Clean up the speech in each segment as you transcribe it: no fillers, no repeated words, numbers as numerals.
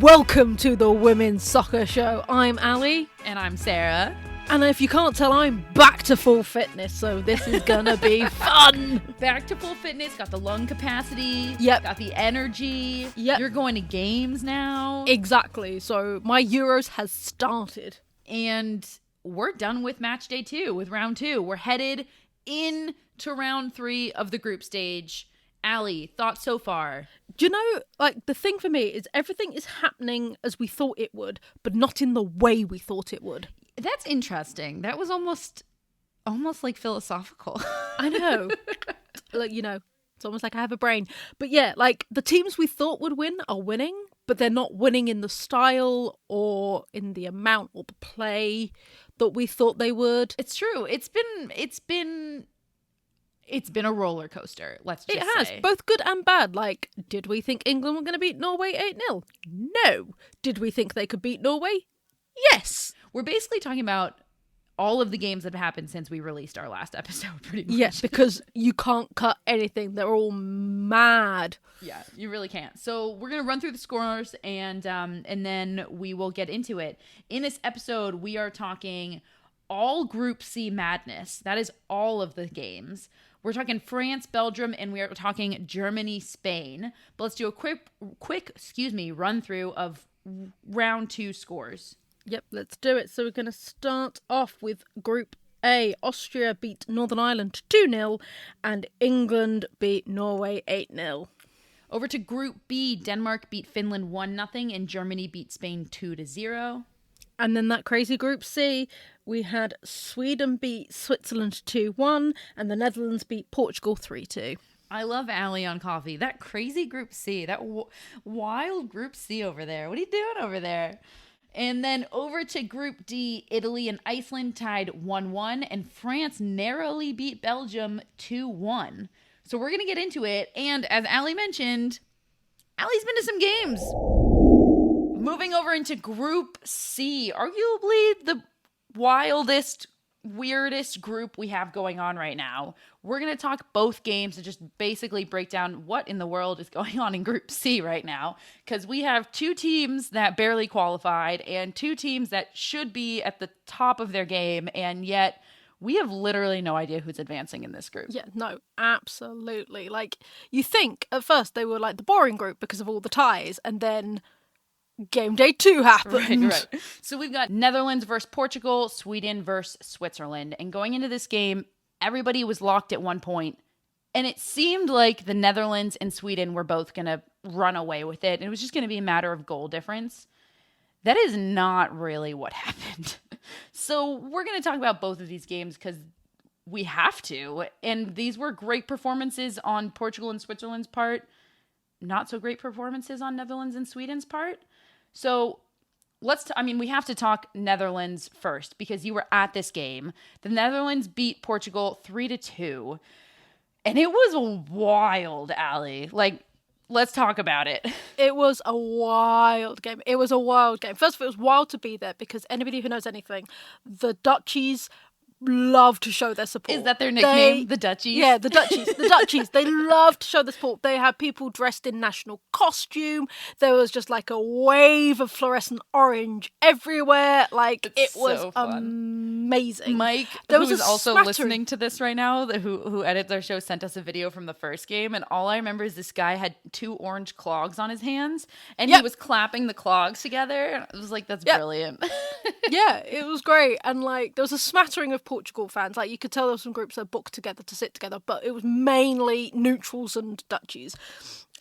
Welcome to the Women's Soccer Show. I'm Allie. And I'm Sarah. And if you can't tell, I'm back to full fitness, so this is gonna be fun. Back to full fitness, got the lung capacity, Yep. got the energy. Yep. You're going to games now. Exactly, so my Euros has started. And we're done with match day 2, with round 2. We're headed into round 3 of the group stage. Allie, thoughts so far? Do you know, like, the thing for me is everything is happening as we thought it would, but not in the way we thought it would. That's interesting. That was almost like philosophical. I know. Like, you know, it's almost like I have a brain. But yeah, like, the teams we thought would win are winning, but they're not winning in the style or in the amount or the play that we thought they would. It's true. It's been a roller coaster, let's just say. It has, both good and bad. Like, did we think England were going to beat Norway 8-0? No. Did we think they could beat Norway? Yes. We're basically talking about all of the games that have happened since we released our last episode, pretty much. Yes, because you can't cut anything. They're all mad. Yeah, you really can't. So we're going to run through the scores and then we will get into it. In this episode, we are talking all Group C madness. That is all of the games. We're talking France, Belgium, and we are talking Germany, Spain. But let's do a quick run through of round 2 scores. Yep, let's do it. So we're going to start off with Group A. Austria beat Northern Ireland 2-0 and England beat Norway 8-0. Over to Group B, Denmark beat Finland 1-0 and Germany beat Spain 2-0. And then that crazy Group C, we had Sweden beat Switzerland 2-1 and the Netherlands beat Portugal 3-2. I love Allie on coffee. That crazy Group C, that wild Group C over there. What are you doing over there? And then over to Group D, Italy and Iceland tied 1-1 and France narrowly beat Belgium 2-1. So we're going to get into it. And as Allie mentioned, Allie's been to some games. Moving over into Group C, arguably the wildest, weirdest group we have going on right now. We're going to talk both games and just basically break down what in the world is going on in Group C right now, because we have 2 teams that barely qualified and 2 teams that should be at the top of their game, and yet we have literally no idea who's advancing in this group. Yeah, no, absolutely. Like, you think at first they were like the boring group because of all the ties, and then game day 2 happened. Right. So we've got Netherlands versus Portugal, Sweden versus Switzerland. And going into this game, everybody was locked at one point. And it seemed like the Netherlands and Sweden were both going to run away with it. And it was just going to be a matter of goal difference. That is not really what happened. So we're going to talk about both of these games because we have to. And these were great performances on Portugal and Switzerland's part. Not so great performances on Netherlands and Sweden's part. So we have to talk Netherlands first because you were at this game. The Netherlands beat Portugal 3-2. And it was wild, Allie. Like, let's talk about it. It was a wild game. First of all, it was wild to be there because anybody who knows anything, the Dutchies love to show their support. Is that their nickname? The Dutchies? Yeah, the Dutchies. The Dutchies. They love to show the support. They had people dressed in national costume. There was just like a wave of fluorescent orange everywhere. Like, it was so fun. Amazing. Mike, who is also listening to this right now, who edits our show, sent us a video from the first game, and all I remember is this guy had 2 orange clogs on his hands, and he was clapping the clogs together. And I was like, that's brilliant. Yeah, it was great. And like, there was a smattering of Portugal fans. Like, you could tell there were some groups that booked together to sit together, but it was mainly neutrals and Dutchies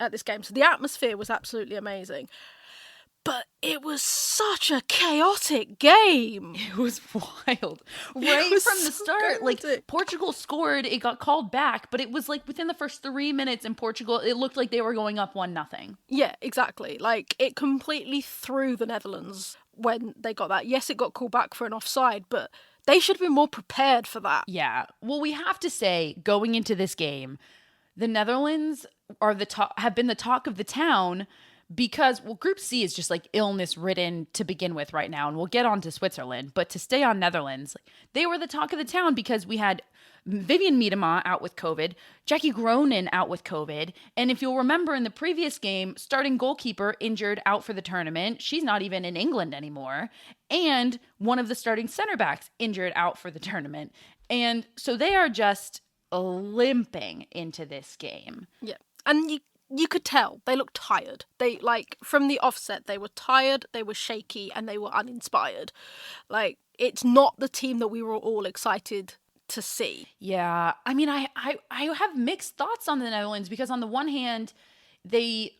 at this game. So the atmosphere was absolutely amazing. But it was such a chaotic game. It was wild. Right from the start. Chaotic. Like, Portugal scored, it got called back, but it was like within the first 3 minutes in Portugal, it looked like they were going up 1-0. Yeah, exactly. Like, it completely threw the Netherlands when they got that. Yes, it got called back for an offside, but they should have been more prepared for that. Yeah. Well, we have to say, going into this game, the Netherlands have been the talk of the town because, Group C is just like illness-ridden to begin with right now, and we'll get on to Switzerland. But to stay on Netherlands, they were the talk of the town because we had Vivian Miedema out with COVID, Jackie Gronin out with COVID, and if you'll remember in the previous game, starting goalkeeper injured out for the tournament. She's not even in England anymore. And one of the starting center backs injured out for the tournament. And so they are just limping into this game. Yeah. And you could tell they looked tired. They, like, from the offset, they were tired, they were shaky, and they were uninspired. Like, it's not the team that we were all excited to see. Yeah. I mean, I have mixed thoughts on the Netherlands because on the one hand, they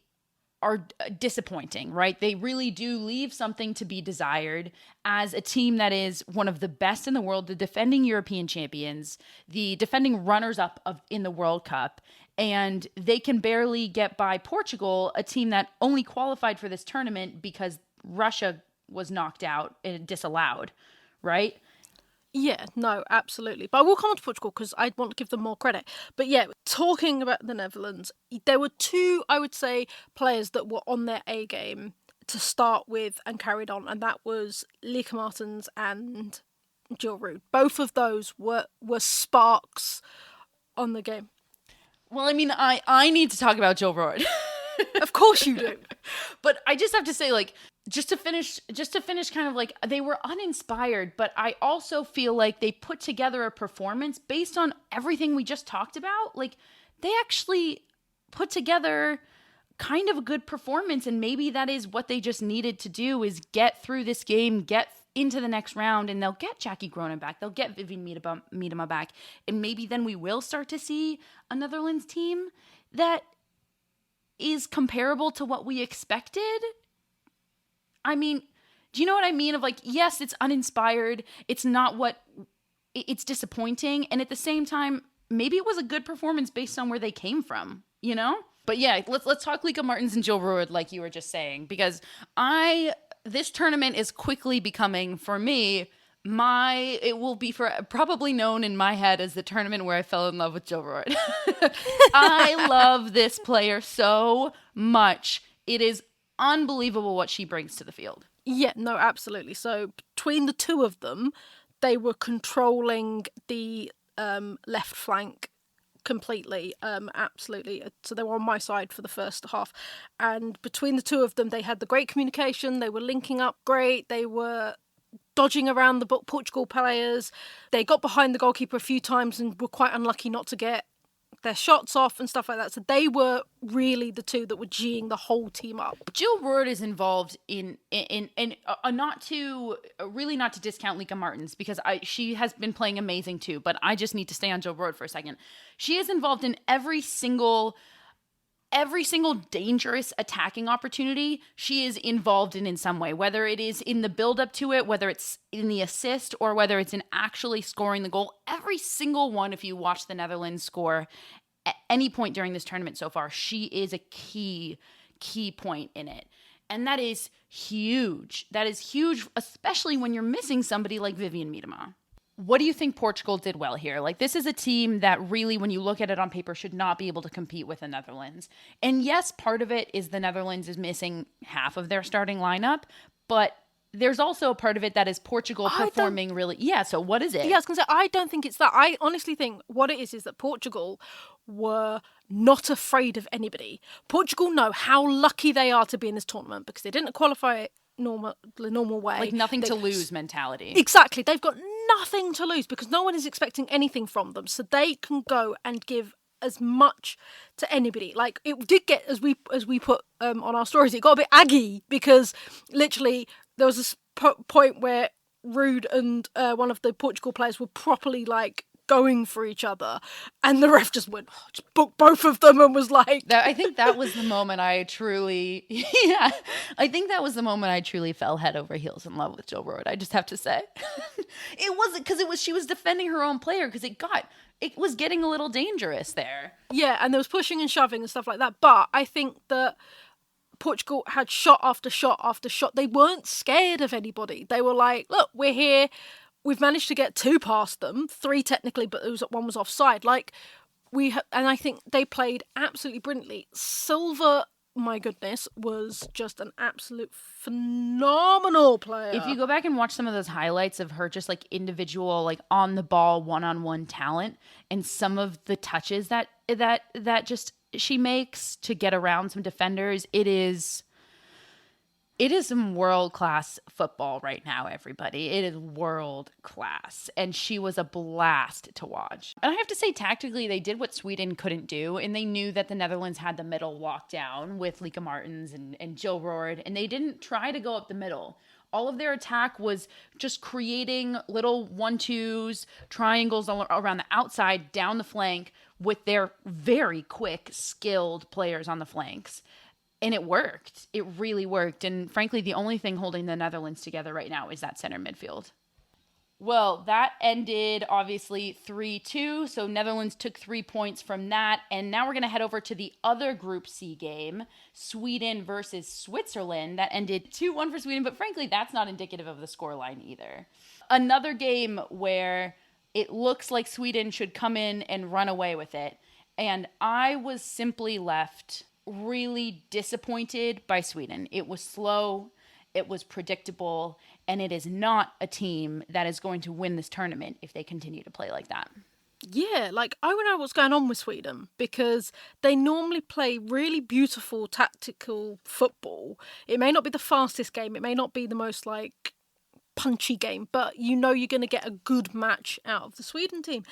are disappointing, right? They really do leave something to be desired as a team that is one of the best in the world, the defending European champions, the defending runners-up in the World Cup, and they can barely get by Portugal, a team that only qualified for this tournament because Russia was knocked out and disallowed, right? Yeah, no, absolutely. But I will come on to Portugal because I want to give them more credit. But yeah, talking about the Netherlands, there were two, I would say, players that were on their A game to start with and carried on, and that was Lieke Martens and Jill Rood. Both of those were sparks on the game. Well, I mean, I need to talk about Jill Rood. Of course you do. But I just have to say, like, just to finish kind of like, they were uninspired, but I also feel like they put together a performance based on everything we just talked about. Like, they actually put together kind of a good performance, and maybe that is what they just needed to do, is get through this game, get into the next round, and they'll get Jackie Gronin back, they'll get Vivian Miedema back, and maybe then we will start to see a Netherlands team that is comparable to what we expected. I mean, do you know what I mean? Of like, yes, it's uninspired. It's not what, it's disappointing. And at the same time, maybe it was a good performance based on where they came from, you know? But yeah, let's talk Lieke Martens and Jill Rood, like you were just saying, because this tournament is quickly becoming, for me, it will be probably known in my head as the tournament where I fell in love with Jill Rood. I love this player so much. It is unbelievable what she brings to the field. Yeah, no, absolutely. So between the two of them, they were controlling the left flank completely, absolutely. So they were on my side for the first half. And between the two of them, they had the great communication. They were linking up great. They were dodging around the Portugal players. They got behind the goalkeeper a few times and were quite unlucky not to get their shots off and stuff like that. So they were really the two that were G'ing the whole team up. Jill Rood is involved in not to discount Lieke Martens, because she has been playing amazing too, but I just need to stay on Jill Rood for a second. She is involved in every single dangerous attacking opportunity. She is involved in some way, whether it is in the build up to it, whether it's in the assist, or whether it's in actually scoring the goal. Every single one, if you watch the Netherlands score at any point during this tournament so far, she is a key point in it. And that is huge. That is huge, especially when you're missing somebody like Vivian Miedema. What do you think Portugal did well here? Like, this is a team that really, when you look at it on paper, should not be able to compete with the Netherlands. And yes, part of it is the Netherlands is missing half of their starting lineup, but there's also a part of it that is Portugal performing really. Yeah, so what is it? Yeah, I was going to say, I don't think it's that. I honestly think what it is that Portugal were not afraid of anybody. Portugal know how lucky they are to be in this tournament because they didn't qualify the normal way. Like nothing to lose mentality. Exactly. They've got nothing to lose because no one is expecting anything from them. So they can go and give as much to anybody. Like, it did get, as we put on our stories, it got a bit aggy because literally there was this point where Rood and one of the Portugal players were properly like going for each other, and the ref just went, just booked both of them and was like... I think that was the moment I truly... Yeah, I think that was the moment I truly fell head over heels in love with Jill Rood, I just have to say. It wasn't, because she was defending her own player, because it was getting a little dangerous there. Yeah, and there was pushing and shoving and stuff like that, but I think that Portugal had shot after shot after shot. They weren't scared of anybody. They were like, look, we're here. We've managed to get 2 past them, 3 technically, but one was offside. Like, and I think they played absolutely brilliantly. Silva my goodness, was just an absolute phenomenal player. If you go back and watch some of those highlights of her just like individual, like on the ball, one-on-one talent, and some of the touches that just she makes to get around some defenders, it is some world-class football right now, everybody. It is world-class. And she was a blast to watch. And I have to say, tactically, they did what Sweden couldn't do. And they knew that the Netherlands had the middle locked down with Lika Martens and Jill Roord. And they didn't try to go up the middle. All of their attack was just creating little 1-2s, triangles around the outside, down the flank, with their very quick, skilled players on the flanks. And it worked. It really worked. And frankly, the only thing holding the Netherlands together right now is that center midfield. Well, that ended obviously 3-2. So Netherlands took 3 points from that. And now we're going to head over to the other Group C game, Sweden versus Switzerland. That ended 2-1 for Sweden. But frankly, that's not indicative of the scoreline either. Another game where it looks like Sweden should come in and run away with it. And I was simply left really disappointed by Sweden. It was slow, it was predictable, and it is not a team that is going to win this tournament if they continue to play like that. Yeah, like I don't know what's going on with Sweden, because they normally play really beautiful tactical football. It may not be the fastest game, it may not be the most like punchy game, but you know you're going to get a good match out of the Sweden team.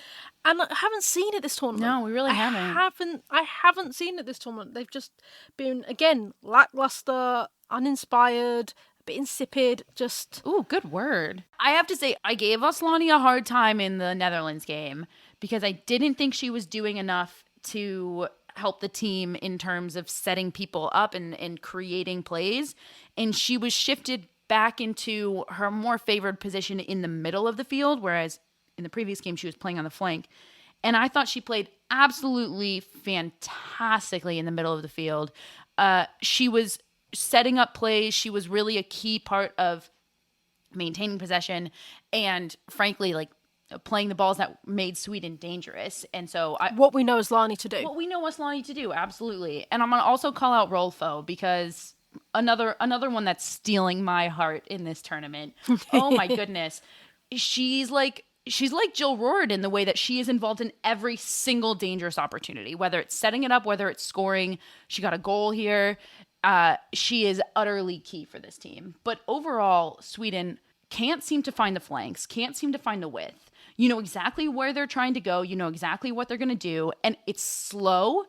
And I haven't seen it this tournament. No, we really haven't. I haven't seen it this tournament. They've just been, again, lackluster, uninspired, a bit insipid, just... Ooh, good word. I have to say, I gave Aslani a hard time in the Netherlands game because I didn't think she was doing enough to help the team in terms of setting people up and creating plays. And she was shifted back into her more favored position in the middle of the field, whereas in the previous game she was playing on the flank. And I thought she played absolutely fantastically in the middle of the field. She was setting up plays. She was really a key part of maintaining possession and, frankly, like playing the balls that made Sweden dangerous. And so what we know Aslani to do. What we know Aslani to do, absolutely. And I'm going to also call out Rolfo because another one that's stealing my heart in this tournament. Oh my goodness. She's like Jill Roord in the way that she is involved in every single dangerous opportunity, whether it's setting it up, whether it's scoring. She got a goal here. She is utterly key for this team. But overall, Sweden can't seem to find the flanks, can't seem to find the width. You know exactly where they're trying to go. You know exactly what they're going to do. And it's slow.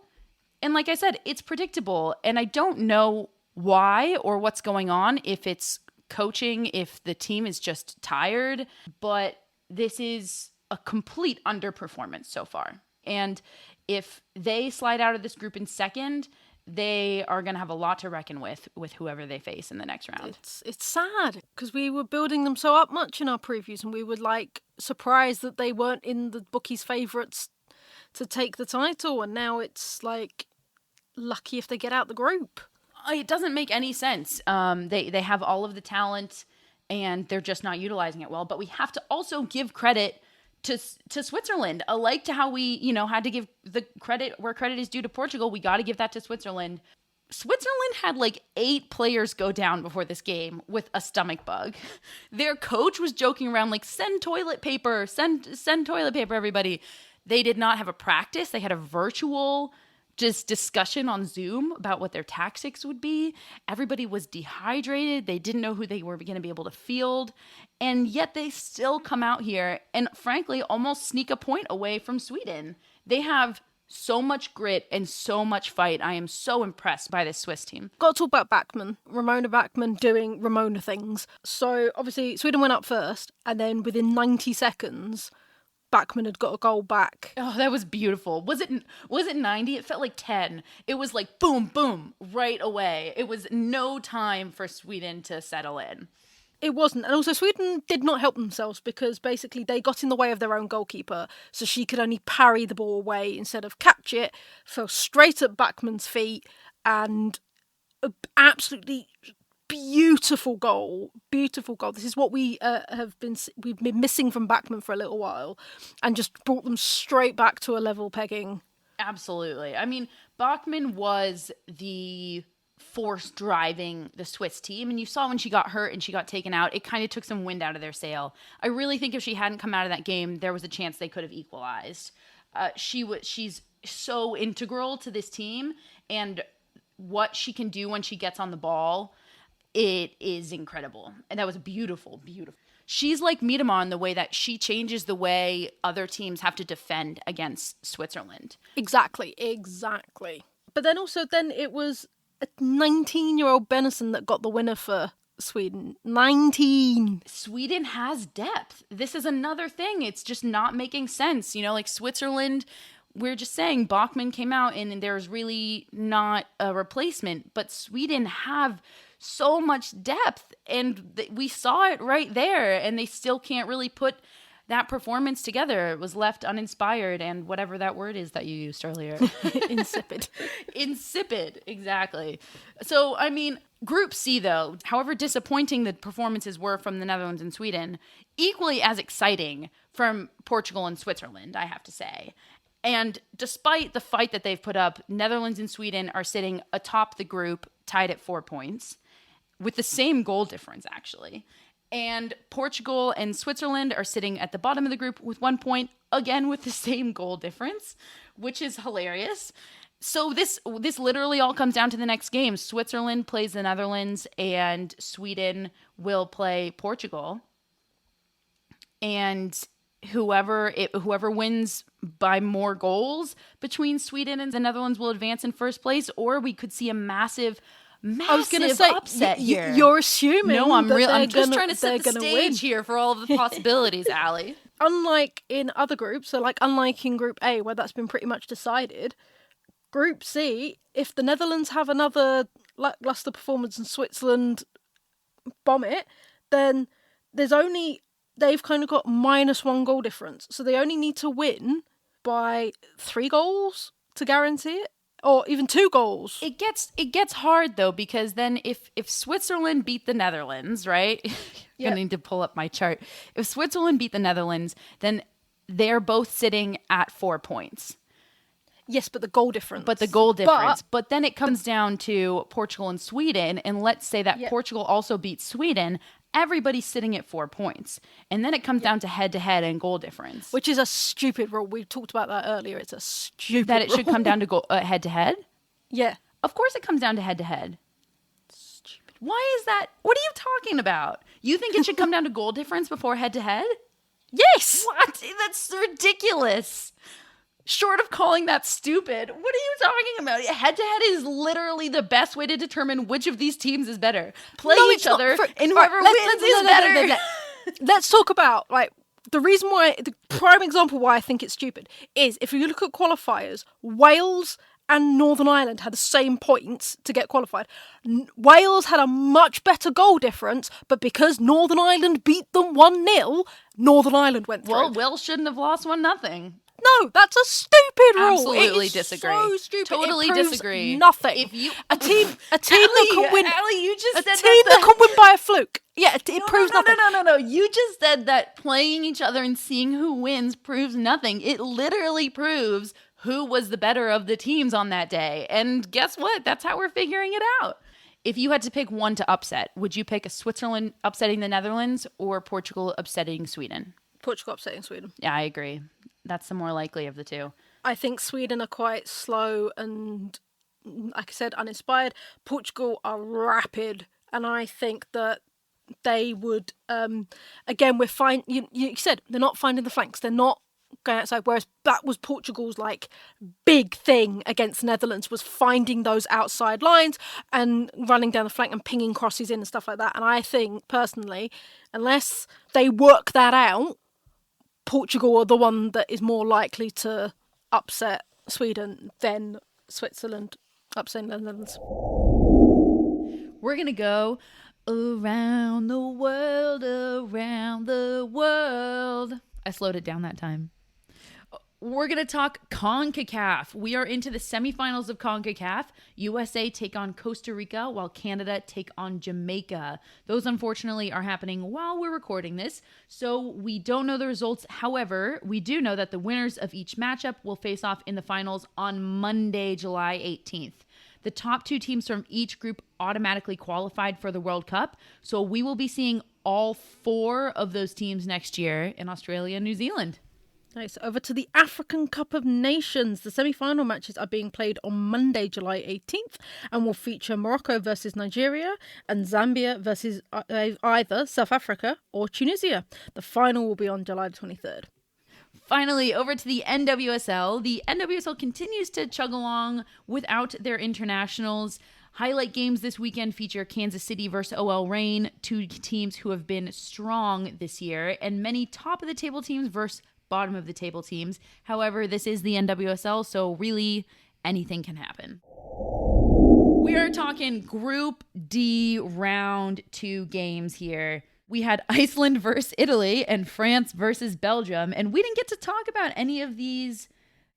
And like I said, it's predictable. And I don't know why or what's going on, if it's coaching, if the team is just tired, but this is a complete underperformance so far. And if they slide out of this group in second, they are going to have a lot to reckon with whoever they face in the next round. It's sad because we were building them so up much in our previews, and we were like surprised that they weren't in the bookies' favourites to take the title, and now it's like lucky if they get out the group. It doesn't make any sense. They have all of the talent and they're just not utilizing it well. But we have to also give credit to Switzerland. Alike to how we, had to give the credit where credit is due to Portugal, we got to give that to Switzerland. Switzerland had like 8 players go down before this game with a stomach bug. Their coach was joking around like, send toilet paper, send toilet paper, everybody. They did not have a practice. They had a virtual just discussion on Zoom about what their tactics would be. Everybody was dehydrated. They didn't know who they were going to be able to field. And yet they still come out here and frankly almost sneak a point away from Sweden. They have so much grit and so much fight. I am so impressed by this Swiss team. Got to talk about Bachmann. Ramona Bachmann doing Ramona things. So obviously Sweden went up first, and then within 90 seconds Bachmann had got a goal back. Oh, that was beautiful. Was it 90? It felt like 10. It was like boom, boom, right away. It was no time for Sweden to settle in. It wasn't. And also Sweden did not help themselves because basically they got in the way of their own goalkeeper, so she could only parry the ball away instead of catch it, fell straight at Bachmann's feet, and absolutely beautiful goal. This is what we've been missing from Bachmann for a little while, and just brought them straight back to a level pegging. Absolutely. I mean, Bachmann was the force driving the Swiss team. And you saw when she got hurt and she got taken out, it kind of took some wind out of their sail. I really think if she hadn't come out of that game, there was a chance they could have equalized. She's so integral to this team, and what she can do when she gets on the ball, it is incredible. And that was beautiful. She's like Miedema in the way that she changes the way other teams have to defend against Switzerland. Exactly. But then it was a 19-year-old Benison that got the winner for Sweden. 19. Sweden has depth. This is another thing. It's just not making sense. Like Switzerland, we're just saying Bachmann came out and there's really not a replacement. But Sweden have so much depth, and we saw it right there, and they still can't really put that performance together. It was left uninspired, and whatever that word is that you used earlier. Insipid, exactly. So, I mean, Group C, though, however disappointing the performances were from the Netherlands and Sweden, equally as exciting from Portugal and Switzerland, I have to say. And despite the fight that they've put up, Netherlands and Sweden are sitting atop the group, tied at 4 points, with the same goal difference, actually. And Portugal and Switzerland are sitting at the bottom of the group with 1 point, again with the same goal difference, which is hilarious. So this literally all comes down to the next game. Switzerland plays the Netherlands, and Sweden will play Portugal. And whoever wins by more goals between Sweden and the Netherlands will advance in first place, or we could see a massive I was going to say, upset here. You're assuming. No, I'm just trying to set the stage here for all of the possibilities, Allie. Unlike in other groups, so unlike in Group A, where that's been pretty much decided, Group C, if the Netherlands have another lackluster performance and Switzerland bomb it, then they've kind of got -1 goal difference. So they only need to win by 3 goals to guarantee it. Or even 2 goals. It gets hard, though, because then if Switzerland beat the Netherlands, right? I need to pull up my chart. If Switzerland beat the Netherlands, then they're both sitting at 4 points. Yes, but the goal difference. But then it comes down to Portugal and Sweden, and let's say that Portugal also beats Sweden. Everybody's sitting at 4 points. And then it comes down to head-to-head and goal difference. Which is a stupid rule. We talked about that earlier. It's a stupid That it rule. should come down to head-to-head? Yeah. Of course it comes down to head-to-head. Stupid. Why is that? What are you talking about? You think it should come down to goal difference before head-to-head? Yes! What? That's ridiculous. Short of calling that stupid, what are you talking about? Head-to-head is literally the best way to determine which of these teams is better. Play each other, and whoever wins is better. Let's talk about, the reason why, the prime example why I think it's stupid is if you look at qualifiers, Wales and Northern Ireland had the same points to get qualified. Wales had a much better goal difference, but because Northern Ireland beat them 1-0, Northern Ireland went through. Well, Wales shouldn't have lost 1-0. No, that's a stupid rule. Absolutely it is disagree. So stupid. Totally disagree. Nothing. If you a team that can win, Allie, you just said that can win by a fluke. Yeah, it proves nothing. No. You just said that playing each other and seeing who wins proves nothing. It literally proves who was the better of the teams on that day. And guess what? That's how we're figuring it out. If you had to pick one to upset, would you pick a Switzerland upsetting the Netherlands or Portugal upsetting Sweden? Portugal upsetting Sweden. Yeah, I agree. That's the more likely of the two. I think Sweden are quite slow and, like I said, uninspired. Portugal are rapid, and I think that they would, again, we're fine. You said they're not finding the flanks. They're not going outside, whereas that was Portugal's big thing against the Netherlands, was finding those outside lines and running down the flank and pinging crosses in and stuff like that. And I think, personally, unless they work that out, Portugal are the one that is more likely to upset Sweden than Switzerland upsetting the Netherlands. We're going to go around the world, around the world. I slowed it down that time. We're going to talk CONCACAF. We are into the semifinals of CONCACAF. USA take on Costa Rica while Canada take on Jamaica. Those, unfortunately, are happening while we're recording this, so we don't know the results. However, we do know that the winners of each matchup will face off in the finals on Monday, July 18th. The top 2 teams from each group automatically qualified for the World Cup. So we will be seeing all 4 of those teams next year in Australia and New Zealand. Nice. Over to the African Cup of Nations. The semi-final matches are being played on Monday, July 18th, and will feature Morocco versus Nigeria and Zambia versus either South Africa or Tunisia. The final will be on July 23rd. Finally, over to the NWSL. The NWSL continues to chug along without their internationals. Highlight games this weekend feature Kansas City versus OL Reign, 2 teams who have been strong this year, and many top-of-the-table teams versus bottom-of-the-table teams. However, this is the NWSL, so really anything can happen. We are talking Group D Round 2 games here. We had Iceland versus Italy and France versus Belgium, and we didn't get to talk about any of these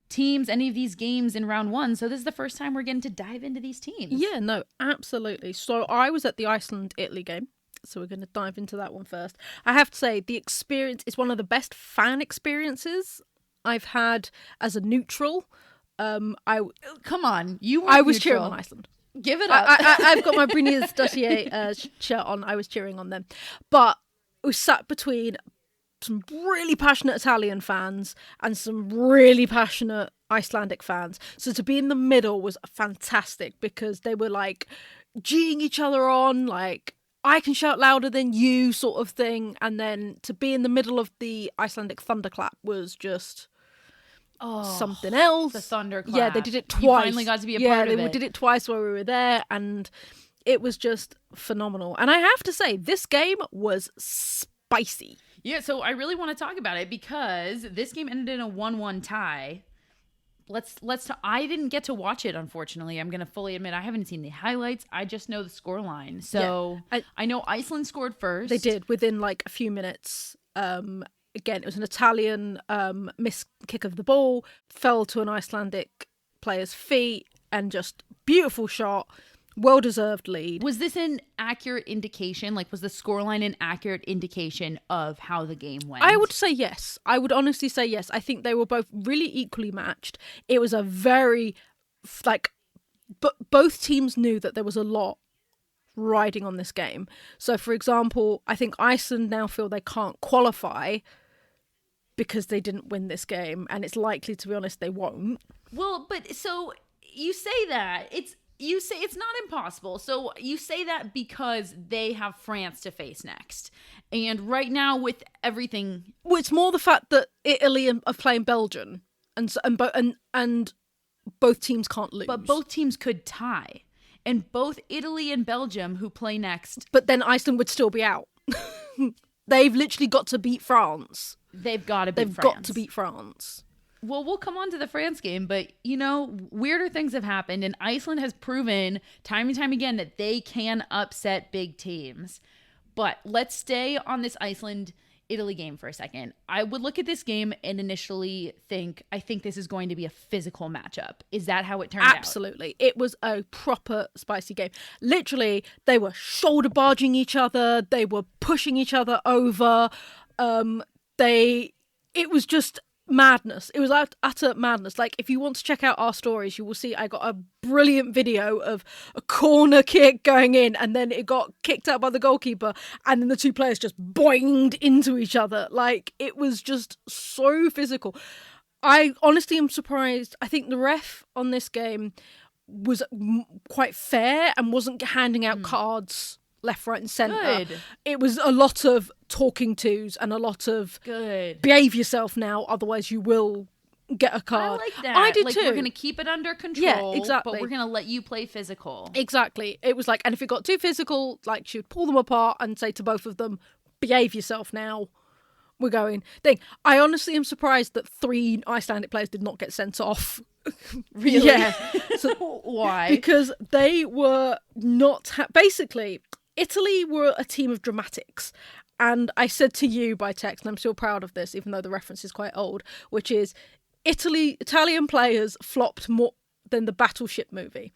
teams, any of these games in round 1, so this is the first time we're getting to dive into these teams. Yeah, no, absolutely. So I was at the Iceland-Italy game, so we're going to dive into that one first. I have to say, the experience is one of the best fan experiences I've had as a neutral. Come on, I was cheering on Iceland. Give it up. I've got my Bruniers Dossier shirt on. I was cheering on them. But we sat between some really passionate Italian fans and some really passionate Icelandic fans. So to be in the middle was fantastic because they were like geeing each other on, like, I can shout louder than you sort of thing. And then to be in the middle of the Icelandic thunderclap was just something else. The thunderclap. Yeah, they did it twice. You finally got to be a part of it. Yeah, they did it twice while we were there, and it was just phenomenal. And I have to say, this game was spicy. Yeah, so I really want to talk about it because this game ended in a 1-1 tie. I didn't get to watch it, unfortunately. I'm going to fully admit I haven't seen the highlights. I just know the scoreline. So yeah, I know Iceland scored first. They did within like a few minutes. Again, it was an Italian missed kick of the ball, fell to an Icelandic player's feet, and just beautiful shot. Well-deserved lead. Was this an accurate indication? Like, was the scoreline an accurate indication of how the game went? I would say yes. I would honestly say yes. I think they were both really equally matched. It was a very, both teams knew that there was a lot riding on this game. So, for example, I think Iceland now feel they can't qualify because they didn't win this game, and it's likely, to be honest, they won't. Well, but so you say that you say it's not impossible. So you say that because they have France to face next. And right now with everything... Well, it's more the fact that Italy are playing Belgium and both teams can't lose. But both teams could tie. And both Italy and Belgium, who play next... But then Iceland would still be out. They've literally got to beat France. They've got to beat France. Well, we'll come on to the France game, but, weirder things have happened, and Iceland has proven time and time again that they can upset big teams. But let's stay on this Iceland-Italy game for a second. I would look at this game and initially think, I think this is going to be a physical matchup. Is that how it turned out? Absolutely. It was a proper spicy game. Literally, they were shoulder barging each other. They were pushing each other over. It was just... madness. It was utter madness. Like, if you want to check out our stories, you will see I got a brilliant video of a corner kick going in, and then it got kicked out by the goalkeeper, and then the two players just boinged into each other. Like, it was just so physical. I honestly am surprised. I think the ref on this game was quite fair and wasn't handing out cards left, right and centre. Good. It was a lot of talking tos and a lot of behave yourself now, otherwise you will get a card. I like that. I did too. We're going to keep it under control, yeah, exactly. But we're going to let you play physical. Exactly. It was like, and if it got too physical, like, she would pull them apart and say to both of them, behave yourself now. We're going. I honestly am surprised that 3 Icelandic players did not get sent off. Really? Yeah. So, why? Because they were not... Basically... Italy were a team of dramatics, and I said to you by text, and I'm still proud of this, even though the reference is quite old, which is Italian players flopped more than the Battleship movie,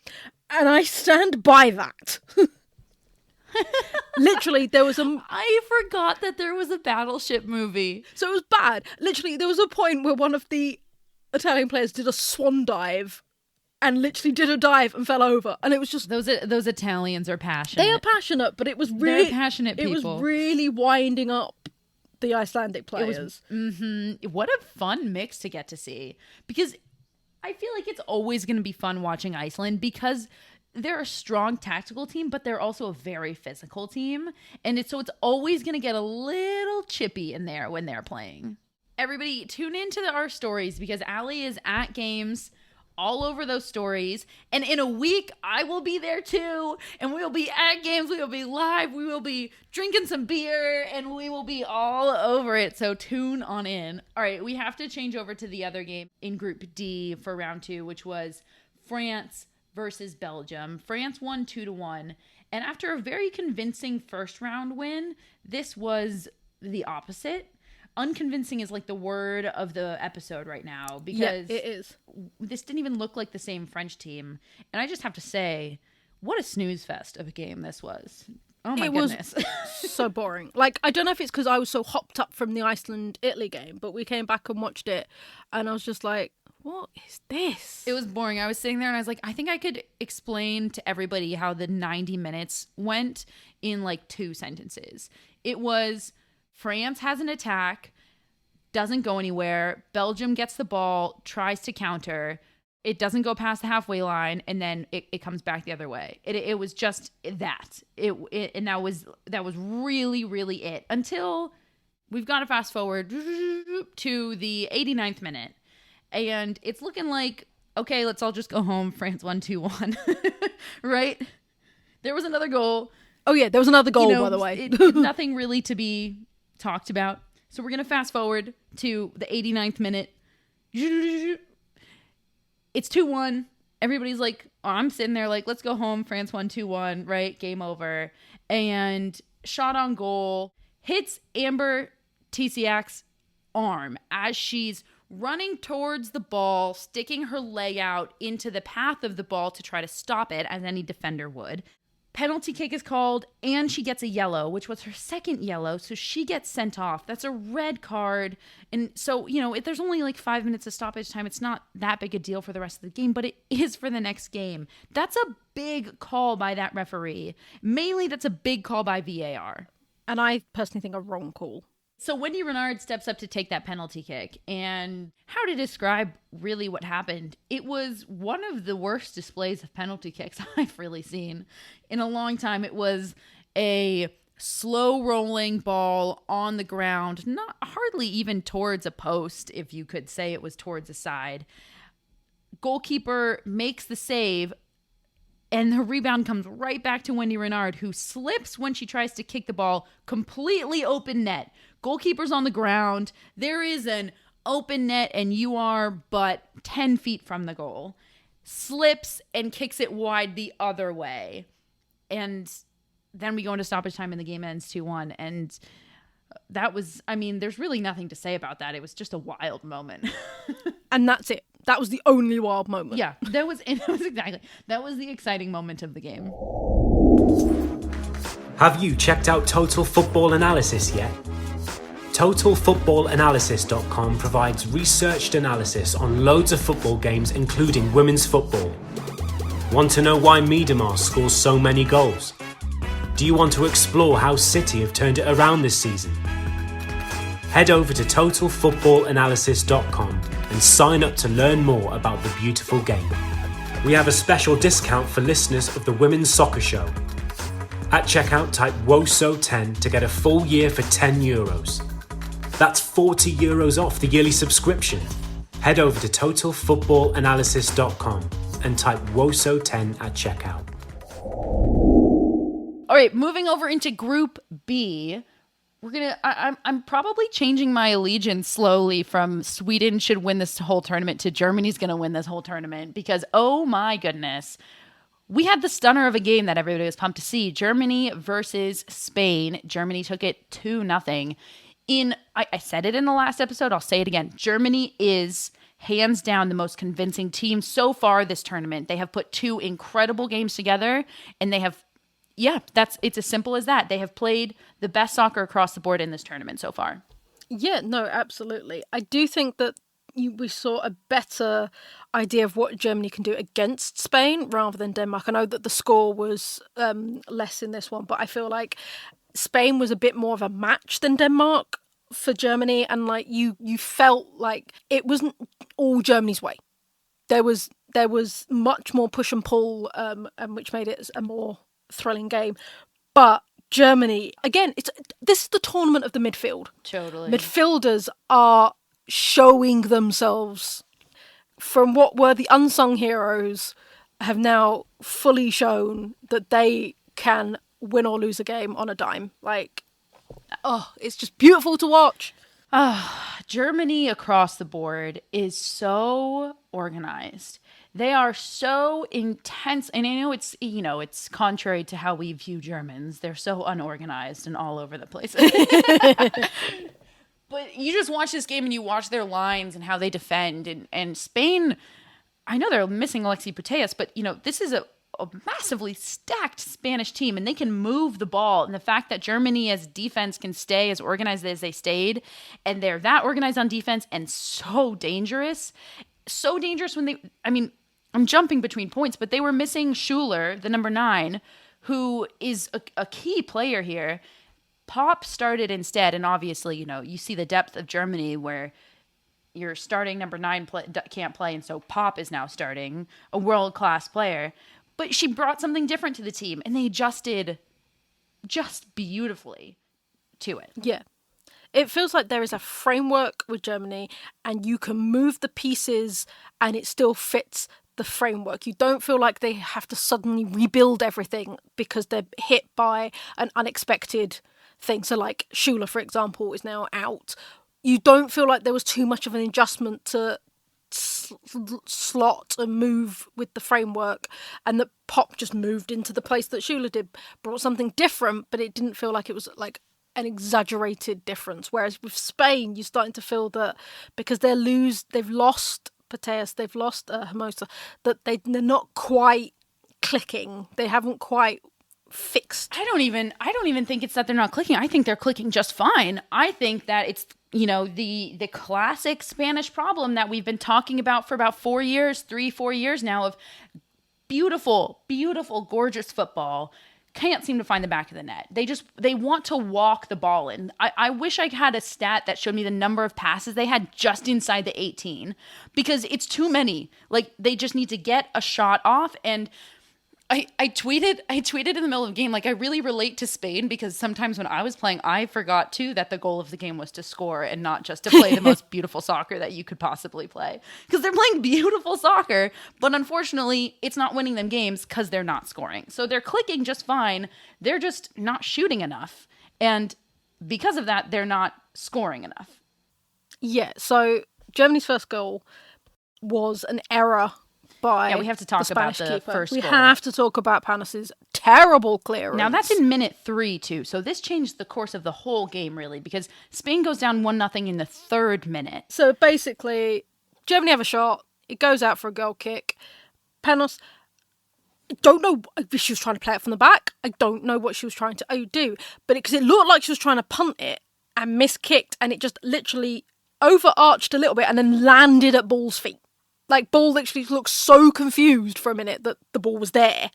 and I stand by that. Literally, there was I forgot that there was a Battleship movie. So it was bad. Literally, there was a point where one of the Italian players did a swan dive and literally did a dive and fell over. And it was just... Those Italians are passionate. They are passionate, but it was really... They're passionate people. It was really winding up the Icelandic players. What a fun mix to get to see. Because I feel like it's always going to be fun watching Iceland because they're a strong tactical team, but they're also a very physical team. And it's always going to get a little chippy in there when they're playing. Everybody, tune into our stories because Allie is at games all over those stories. And in a week, I will be there too. And we will be at games. We will be live. We will be drinking some beer. And we will be all over it. So tune on in. All right, we have to change over to the other game in Group D for round 2, which was France versus Belgium. France won 2-1. And after a very convincing first round win, this was the opposite. Unconvincing is like the word of the episode right now because it is. This didn't even look like the same French team. And I just have to say, what a snooze fest of a game this was. Oh my goodness. It was so boring. Like, I don't know if it's because I was so hopped up from the Iceland-Italy game, but we came back and watched it and I was just like, what is this? It was boring. I was sitting there and I was like, I think I could explain to everybody how the 90 minutes went in like 2 sentences. It was... France has an attack, doesn't go anywhere. Belgium gets the ball, tries to counter. It doesn't go past the halfway line, and then it comes back the other way. It was just that. And that was really, really it. Until we've got to fast forward to the 89th minute. And it's looking like, okay, let's all just go home. France won 2-1. Right? There was another goal. Oh, yeah, there was another goal, by the way. Nothing really to be talked about. So we're going to fast forward to the 89th minute. It's 2-1. Everybody's like, oh, I'm sitting there like, let's go home. France won 2-1, right? Game over. And shot on goal hits Amber Tisiak's arm as she's running towards the ball, sticking her leg out into the path of the ball to try to stop it, as any defender would. Penalty kick is called, and she gets a yellow, which was her second yellow, so she gets sent off. That's a red card. And so, if there's only like 5 minutes of stoppage time, it's not that big a deal for the rest of the game, but it is for the next game. That's a big call by that referee. Mainly, that's a big call by VAR. And I personally think a wrong call. So Wendy Renard steps up to take that penalty kick, and how to describe really what happened? It was one of the worst displays of penalty kicks I've really seen in a long time. It was a slow rolling ball on the ground, not hardly even towards a post, if you could say it was towards a side. Goalkeeper makes the save, and the rebound comes right back to Wendy Renard, who slips when she tries to kick the ball. Completely open net. Goalkeeper's on the ground. There is an open net, and you are but 10 feet from the goal. Slips and kicks it wide the other way. And then we go into stoppage time, and the game ends 2-1. And that was, there's really nothing to say about that. It was just a wild moment. And that's it. That was the only wild moment. Yeah, that was the exciting moment of the game. Have you checked out Total Football Analysis yet? TotalFootballAnalysis.com provides researched analysis on loads of football games, including women's football. Want to know why Miedemar scores so many goals? Do you want to explore how City have turned it around this season? Head over to TotalFootballAnalysis.com and sign up to learn more about the beautiful game. We have a special discount for listeners of the Women's Soccer Show. At checkout, type WOSO10 to get a full year for €10. That's €40 off the yearly subscription. Head over to TotalFootballAnalysis.com and type WOSO10 at checkout. All right, moving over into Group B. I'm probably changing my allegiance slowly from Sweden should win this whole tournament to Germany's going to win this whole tournament because, oh my goodness, we had the stunner of a game that everybody was pumped to see. Germany versus Spain. Germany took it 2-0. I said it in the last episode. I'll say it again. Germany is hands down the most convincing team so far this tournament. They have put 2 incredible games together, and they have, it's as simple as that. They have played the best soccer across the board in this tournament so far. Yeah, no, absolutely. I do think that we saw a better idea of what Germany can do against Spain rather than Denmark. I know that the score was less in this one, but I feel like Spain was a bit more of a match than Denmark for Germany, and like you felt like it wasn't all Germany's way. There was much more push and pull, and which made it a more thrilling game. But Germany, again, this is the tournament of the midfield. Totally. Midfielders are showing themselves from what were the unsung heroes, have now fully shown that they can win or lose a game on a dime. Like, oh, it's just beautiful to watch. Germany across the board is so organized. They are so intense. And I know it's contrary to how we view Germans. They're so unorganized and all over the place. But you just watch this game and you watch their lines and how they defend. And Spain, I know they're missing Alexis Putellas, but, this is a massively stacked Spanish team, and they can move the ball. And the fact that Germany as defense can stay as organized as they stayed, and they're that organized on defense and so dangerous when I'm jumping between points, but they were missing Schuler, the number 9, who is a key player here. Pop started instead, and obviously, you see the depth of Germany where your starting number 9 can't play, and so Pop is now starting, a world-class player. But she brought something different to the team, and they adjusted just beautifully to it. Yeah. It feels like there is a framework with Germany, and you can move the pieces, and it still fits the framework. You don't feel like they have to suddenly rebuild everything because they're hit by an unexpected thing. So, like, Schuler, for example, is now out. You don't feel like there was too much of an adjustment to slot and move with the framework, and that Pop just moved into the place that Schuler did, brought something different, but it didn't feel like it was like an exaggerated difference. Whereas with Spain, you're starting to feel that because they've lost Putellas, they've lost Hermosa, that they're not quite clicking. They haven't quite fixed. I don't even think it's that they're not clicking. I think they're clicking just fine. I think that it's the classic Spanish problem that we've been talking about for about 4 years now, of beautiful, gorgeous football. Can't seem to find the back of the net. They want to walk the ball in. I wish I had a stat that showed me the number of passes they had just inside the 18, because it's too many. Like, they just need to get a shot off. And I tweeted in the middle of the game, like, I really relate to Spain, because sometimes when I was playing, I forgot too that the goal of the game was to score and not just to play the most beautiful soccer that you could possibly play. Because they're playing beautiful soccer, but unfortunately, it's not winning them games because they're not scoring. So they're clicking just fine. They're just not shooting enough. And because of that, they're not scoring enough. Yeah, so Germany's first goal was an error by we have to talk about the keeper. first We goal. have to talk about Panos's terrible clearance. Now, that's in minute 3, too. So this changed the course of the whole game, really, because Spain goes down 1-0 in the 3rd minute. So basically, Germany have a shot. It goes out for a goal kick. Panos, I don't know if she was trying to play it from the back. I don't know what she was trying to do. But because it looked like she was trying to punt it and miskicked, and it just literally overarched a little bit and then landed at Ball's feet. Like, Ball literally looked so confused for a minute that the ball was there.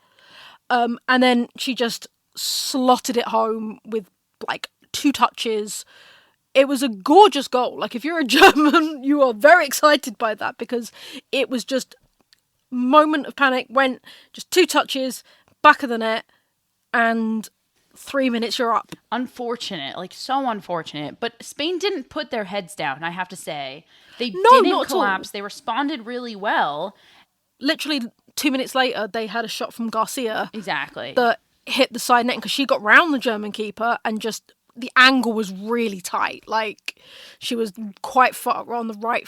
And then she just slotted it home with, like, 2 touches. It was a gorgeous goal. Like, if you're a German, you are very excited by that, because it was just moment of panic, went just 2 touches, back of the net, and 3 minutes you're up. Unfortunate, like, so unfortunate. But Spain didn't put their heads down, I have to say. They not didn't at collapse. all. They responded really well. Literally 2 minutes later, they had a shot from Garcia. Exactly. That hit the side net, because she got round the German keeper, and just the angle was really tight. Like, she was quite far on the right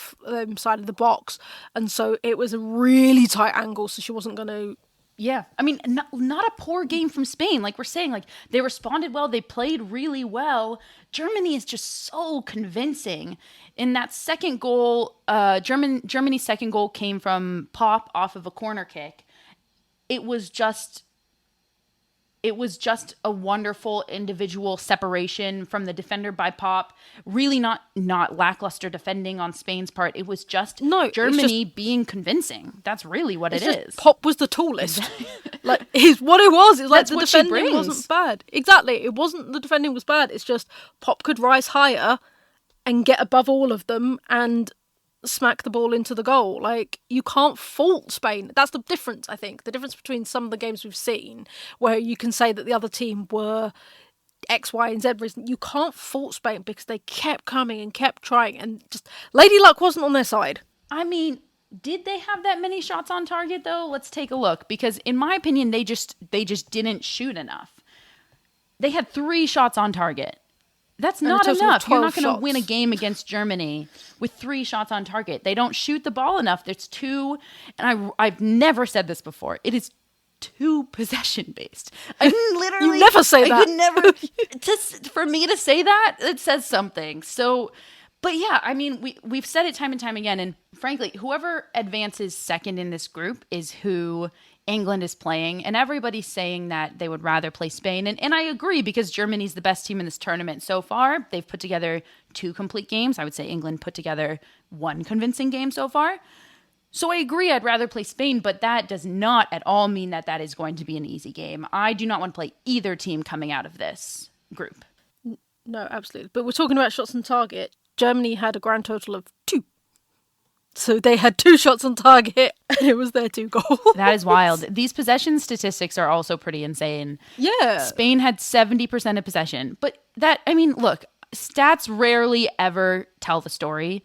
side of the box, and so it was a really tight angle, so she wasn't going to... Yeah. I mean, not a poor game from Spain. Like we're saying, like, they responded well. They played really well. Germany is just so convincing. In that second goal, Germany's second goal came from Pop off of a corner kick. It was just It was just a wonderful individual separation from the defender by Pop. Really not lackluster defending on Spain's part. It was just Germany being convincing. That's really what it is. Pop was the tallest. Like, is what it was. It was like the what she defending brings. wasn't bad. Exactly. It wasn't the defending was bad. It's just Pop could rise higher and get above all of them and smack the ball into the goal. Like, you can't fault Spain. That's the difference, I think. The difference between some of the games we've seen where you can say that the other team were X, Y, and Z reason. You can't fault Spain because they kept coming and kept trying, and just Lady Luck wasn't on their side. I mean, did they have that many shots on target though? Let's take a look, because in my opinion, they just didn't shoot enough. They had 3 shots on target. That's not enough. You're not going to win a game against Germany with 3 shots on target. They don't shoot the ball enough. There's 2, and I've never said this before. It is 2 possession based. I mean, literally, You never say that. I could never. For me to say that, it says something. So, but yeah, I mean, we've said it time and time again, and frankly, whoever advances second in this group is who England is playing, and everybody's saying that they would rather play Spain, and I agree, because Germany's the best team in this tournament so far. They've put together 2 complete games. I would say England put together 1 convincing game so far. So I agree, I'd rather play Spain, but that does not at all mean that that is going to be an easy game. I do not want to play either team coming out of this group. No, absolutely. But we're talking about shots on target. Germany had a grand total of 2. So they had 2 shots on target, and it was their 2 goals. That is wild. These possession statistics are also pretty insane. Yeah. Spain had 70% of possession. But that, I mean, look, stats rarely ever tell the story.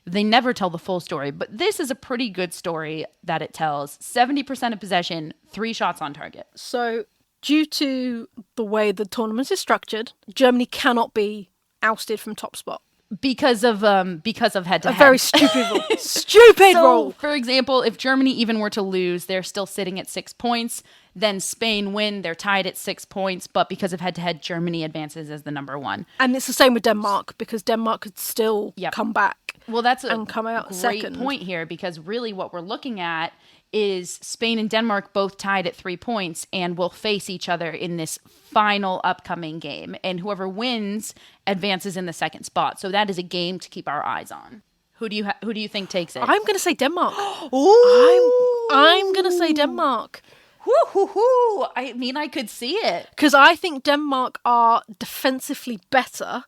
They never tell the full story. But this is a pretty good story that it tells. 70% of possession, 3 shots on target. So due to the way the tournament is structured, Germany cannot be ousted from top spot. Because of head-to-head. A very stupid rule. Stupid rule! For example, if Germany even were to lose, they're still sitting at 6 points. Then Spain win, they're tied at 6 points. But because of head-to-head, Germany advances as the number 1. And it's the same with Denmark, because Denmark could still come back. Well, that's a come out great second. point here, because really what we're looking at is Spain and Denmark both tied at 3 points and will face each other in this final upcoming game. And whoever wins advances in the second spot. So that is a game to keep our eyes on. Who do you think takes it? I'm going to say Denmark. Ooh. I'm going to say Denmark. Woo-hoo-hoo. I mean, I could see it. Because I think Denmark are defensively better.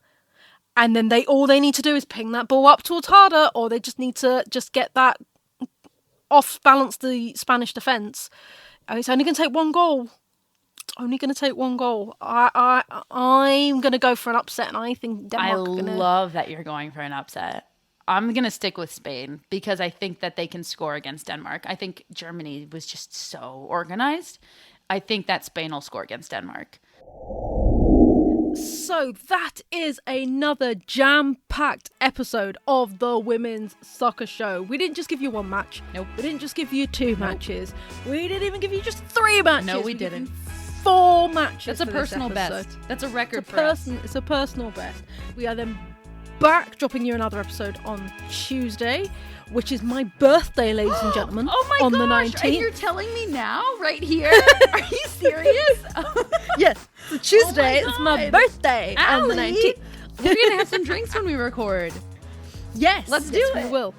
And then all they need to do is ping that ball up towards harder, or they just need to just get that off-balance the Spanish defence. And it's only going to take 1 goal. It's only going to take 1 goal. I'm going to go for an upset, and I think Denmark I love that you're going for an upset. I'm going to stick with Spain, because I think that they can score against Denmark. I think Germany was just so organized. I think that Spain will score against Denmark. So that is another jam-packed episode of the Women's Soccer Show. We didn't just give you 1 match. Nope. We didn't just give you 2 matches. We didn't even give you just 3 matches. No, we didn't. 4 matches. That's a personal best. That's a record for us. It's a personal best. We are then back dropping you another episode on Tuesday, which is my birthday, ladies and gentlemen. Oh my on gosh, the 19th. And you're telling me now, right here? Are you serious? Yes, Tuesday Oh is my my God. birthday on the Allie, 19th. We're going to have some drinks when we record. Yes, Let's do yes, it. We will.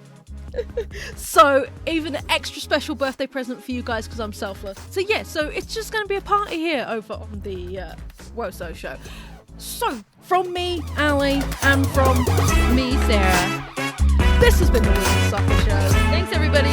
So, even an extra special birthday present for you guys, because I'm selfless. So yeah, so it's just going to be a party here over on the WOSO show. So, from me, Allie, and from Me, Sarah. this has been the Women's Soccer Show. Thanks, everybody.